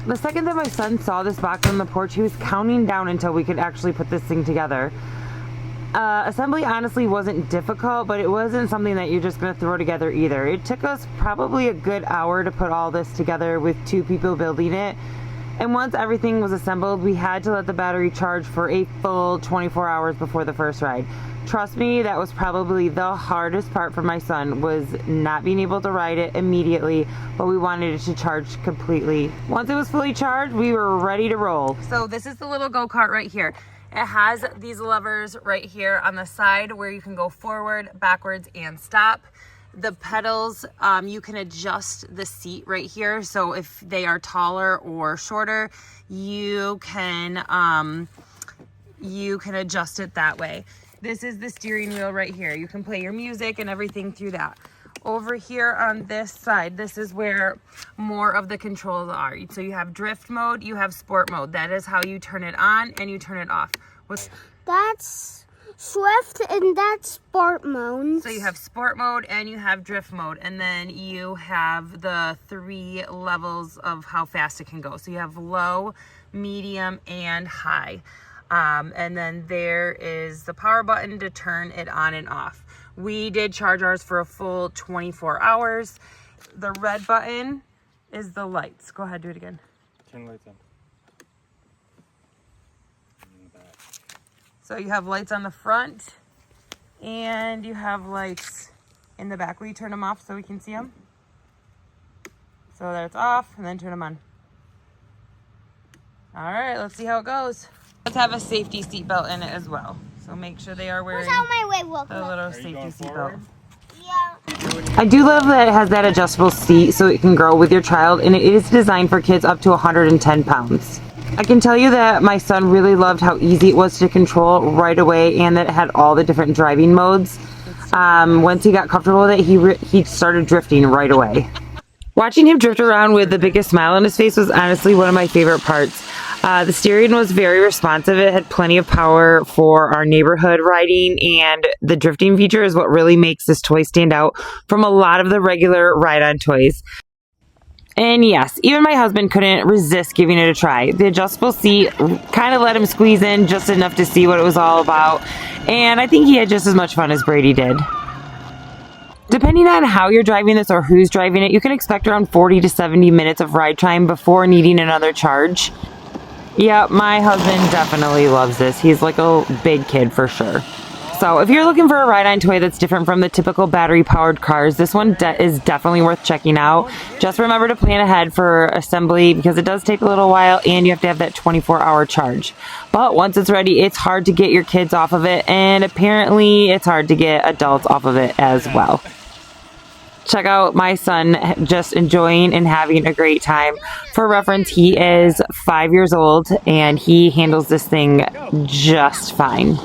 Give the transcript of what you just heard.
The second that my son saw this box on the porch, he was counting down until we could actually put this thing together. Assembly honestly wasn't difficult, but it wasn't something that you're just going to throw together either. It took us probably a good hour to put all this together with 2 people building it. And once everything was assembled, we had to let the battery charge for a full 24 hours before the first ride. Trust me, that was probably the hardest part for my son, was not being able to ride it immediately, but we wanted it to charge completely. Once it was fully charged, we were ready to roll. So this is the little go-kart right here. It has these levers right here on the side where you can go forward, backwards, and stop. The pedals, you can adjust the seat right here. So if they are taller or shorter, you can adjust it that way. This is the steering wheel right here. You can play your music and everything through that. Over here on this side, this is where more of the controls are. So you have drift mode, you have sport mode. That is how you turn it on and you turn it off. That's Swift and that's sport mode. So you have sport mode and you have drift mode, and then you have the 3 levels of how fast it can go. So you have low, medium, and high. And then there is the power button to turn it on and off. We did charge ours for a full 24 hours. The red button is the lights. Go ahead, do it again. Turn lights on. So you have lights on the front and you have lights in the back. Will you turn them off so we can see them? So there, it's off, and then turn them on. All right, let's see how it goes. Let's have a safety seat belt in it as well. So make sure they are wearing my the little safety seat belt. Yeah. I do love that it has that adjustable seat so it can grow with your child, and it is designed for kids up to 110 pounds. I can tell you that my son really loved how easy it was to control right away, and that it had all the different driving modes. Once he got comfortable with it, he started drifting right away. Watching him drift around with the biggest smile on his face was honestly one of my favorite parts. The steering was very responsive. It had plenty of power for our neighborhood riding, and the drifting feature is what really makes this toy stand out from a lot of the regular ride-on toys. And yes, even my husband couldn't resist giving it a try. The adjustable seat kind of let him squeeze in just enough to see what it was all about, and I think he had just as much fun as Brady did. Depending on how you're driving this or who's driving it, you can expect around 40 to 70 minutes of ride time before needing another charge. Yeah, my husband definitely loves this. He's like a big kid for sure. So if you're looking for a ride-on toy that's different from the typical battery-powered cars, this one is definitely worth checking out. Just remember to plan ahead for assembly because it does take a little while and you have to have that 24-hour charge. But once it's ready, it's hard to get your kids off of it, and apparently it's hard to get adults off of it as well. Check out my son just enjoying and having a great time. For reference, he is 5 years old and he handles this thing just fine.